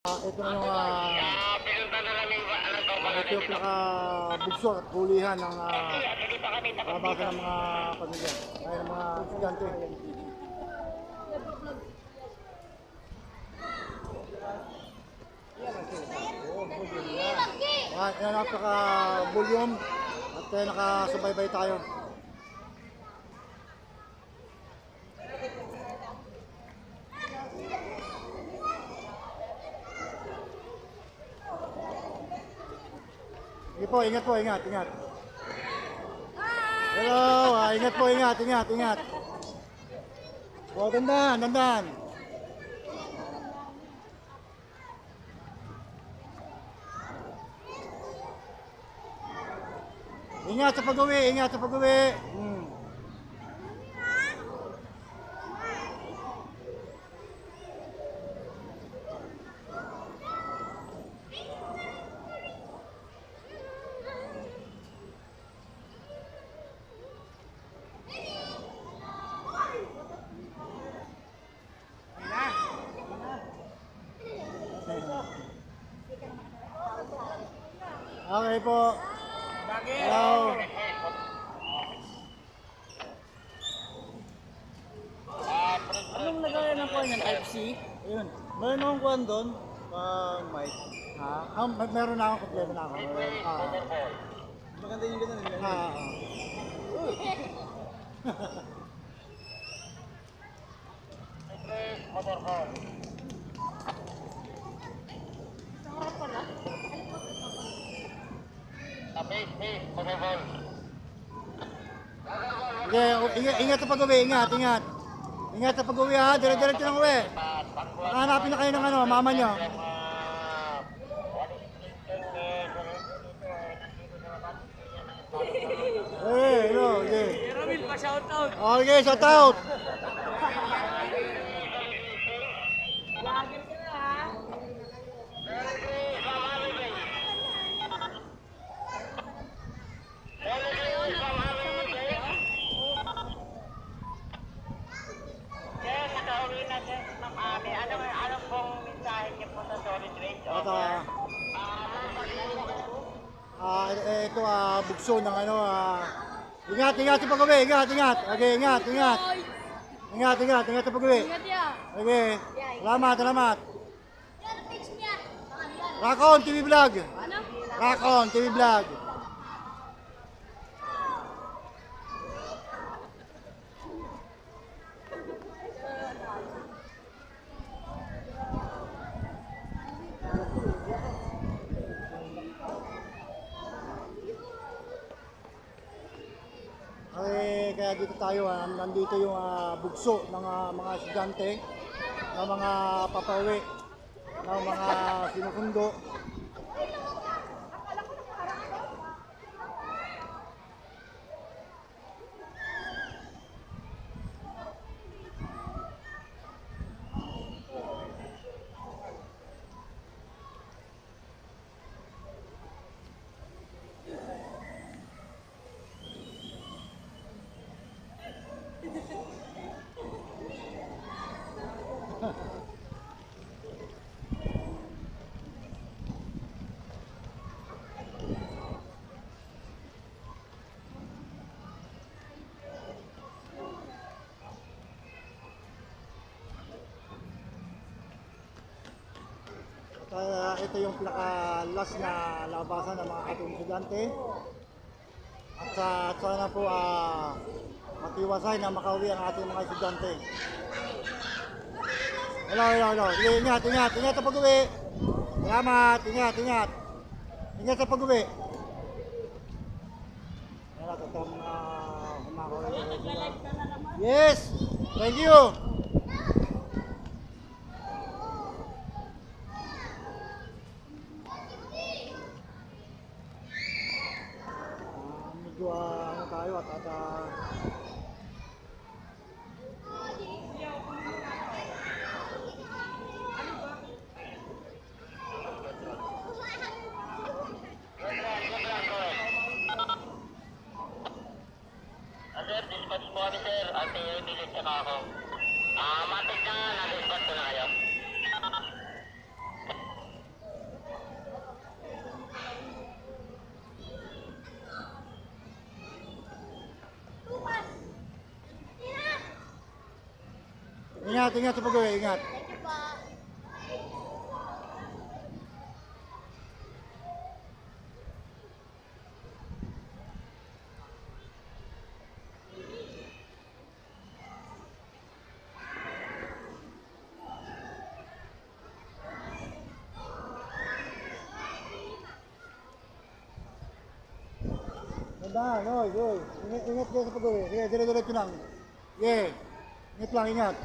Ito na yung ito yung pinaka-bugso at hulihan ng labasan ng mga pamilya ay ng mga estudyante. Yan napaka-volume at nakasubaybay tayo. Sige po, ingat po, ingat. Hello, ingat po, ingat. Oh, dandan. Ingat sa pag-uwi. Okay po. Hello. Anong lagayan ng kuha niyan? Type C? Ayun. Meron akong kuha doon. Mic. Meron na ako, kompleto na ako. Maganda yung ganun nila. Ingat sa pag-uwi, ingat. Ingat sa pag-uwi ha, dire-diretso ng uwi. Hanapin na kayo ng mama nyo. Okay. Ramil pa shoutout. Okay, shout out. Vlogger ka na ha. Ano pong mensahe niyo po sa solid waste? Ito bugso ng ingat sa pag-uwi, ingat. Okay, ingat. Ingat sa pag-uwi. Okay. Salamat. Rakon TV Vlog. Kaya dito tayo, nandito yung bugso ng mga estudyante, ng mga papauwi, ng mga sinukundo. Ito yung pinaka-last na labasan ng mga ating estudyante. At sana po matiwasay na makauwi ang ating mga estudyante. Hello. Sige, ingat sa pag-uwi. Salamat, ingat. Ingat sa pag-uwi. Yes, thank you. Medyo tayo at Sir, dispatch po kami sir. Ate, bilis ka ako. Matik na nga, nag-dispatch ko na kayo. ingat sa pag-uwi, ingat. Thank you po. Tandaan, oy, oy. Ingat kayo sa pag-uwi. Sige, dire-diretso lang. Sige. Ingat lang, ingat.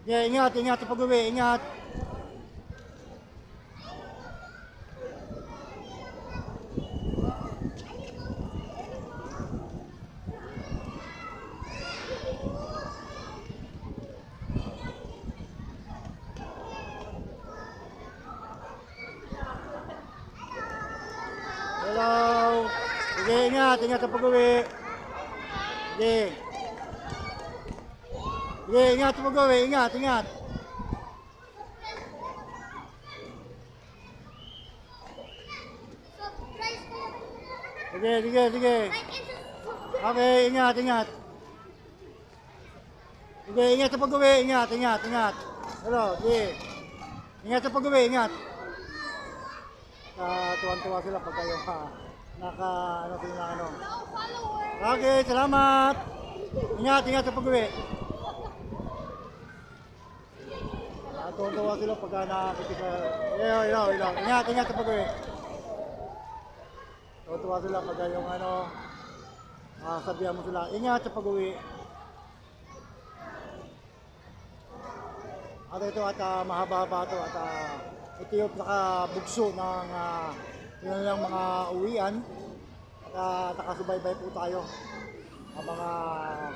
Sige, ingat sa pag-uwi, ingat. Hello. Sige, ingat sa pag-uwi. Sige. Sige, ingat sa pag-uwi, ingat. Subscribe po. Sige. Like and subscribe. Okay, ingat. Sige, ingat sa pag-uwi, ingat. Hello, sige. Ingat sa pag-uwi, ingat. Tuwan-tuwa sila pag kayo sila. No follower. Okay, salamat. Ingat sa pag-uwi. Tuwan-tuwa sila pag nakakita. Ilaw. Ingat sa pag-uwi. Tuwan-tuwa sila pag yung sabihan mo sila. Ingat sa pag-uwi. At ito mahaba-haba ito at ito yung nakabugso ng kanilang mga uwian at nakasubaybay po tayo ang mga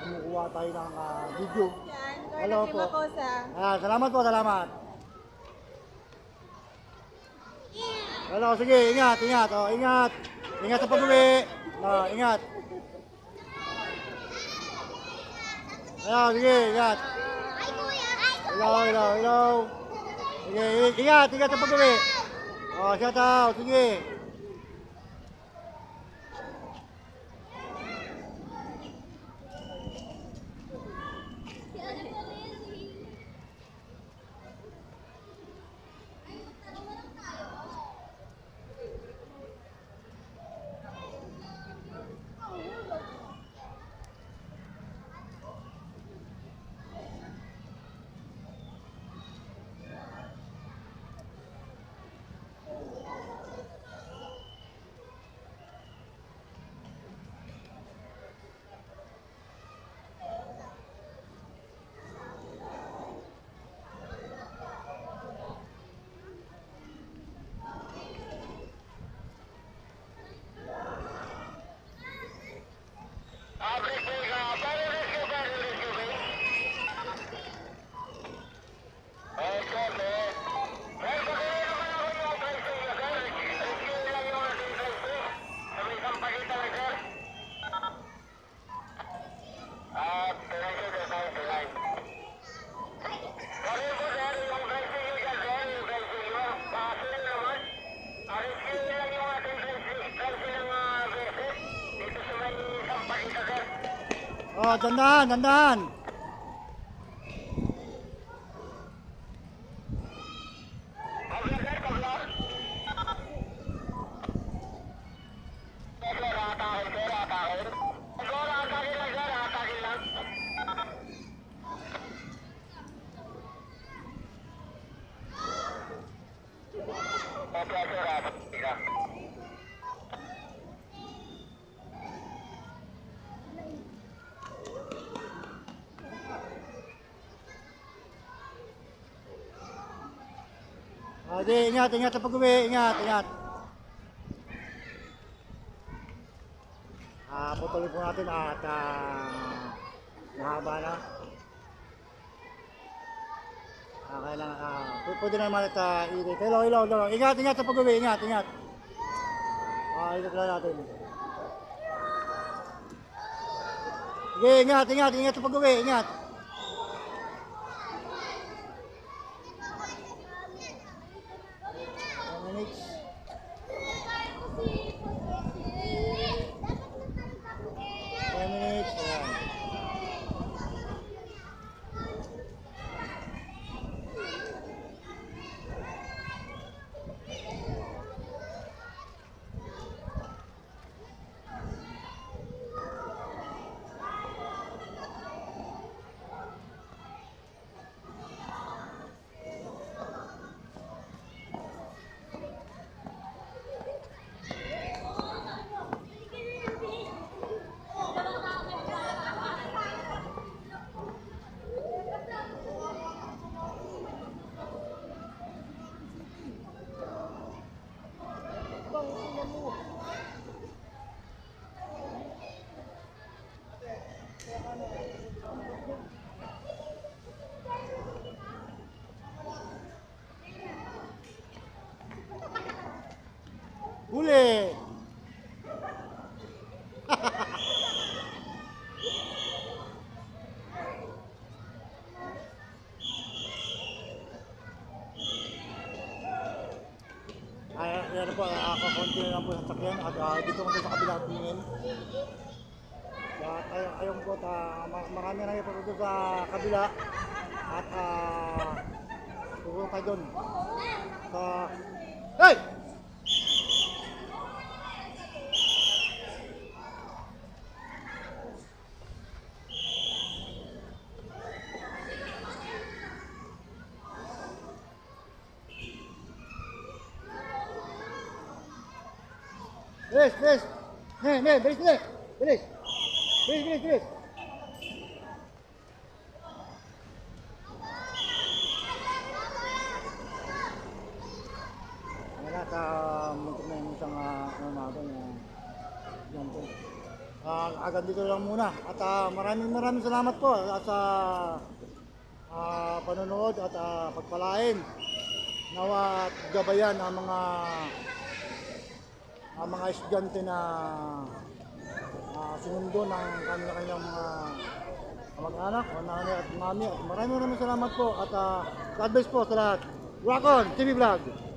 kumukuha tayo ng video. Hello po. Salamat. Hello, sige, ingat. Ingat sa pag-uwi. Ingat. Hello, sige, ingat. Hi, kuya. Hello. Sige, ingat sa pag-uwi. Shout out, sige. Dandahan. Ingat sa pag-uwi, ingat. Putuloy po natin at mahaba na. Kailangan, pwede naman at i-edit. Hello. Ingat sa pag-uwi, ingat. Edit lang natin. Sige, ingat sa pag-uwi, ingat. 1 minute. Huli! Ay, yan po, kakonti na lang po sa sakyan at dito kami sa kabilang tingin. At ayun po, marami na po dito sa kabila at pupunta tayo doon sa... Hey! Bilis, bilis! Bilis, bilis! Bilis! Bilis, bilis, bilis! Ayan at muntik na yung isang ano natin yan po. Agad dito lang muna at maraming salamat po sa panonood at pagpalain nawa at gabayan ang mga estudyante na sinundo ng kanilang mga mag-anak, nanay at mami at maraming salamat po at God bless po sa lahat. Rock on! TV Vlog!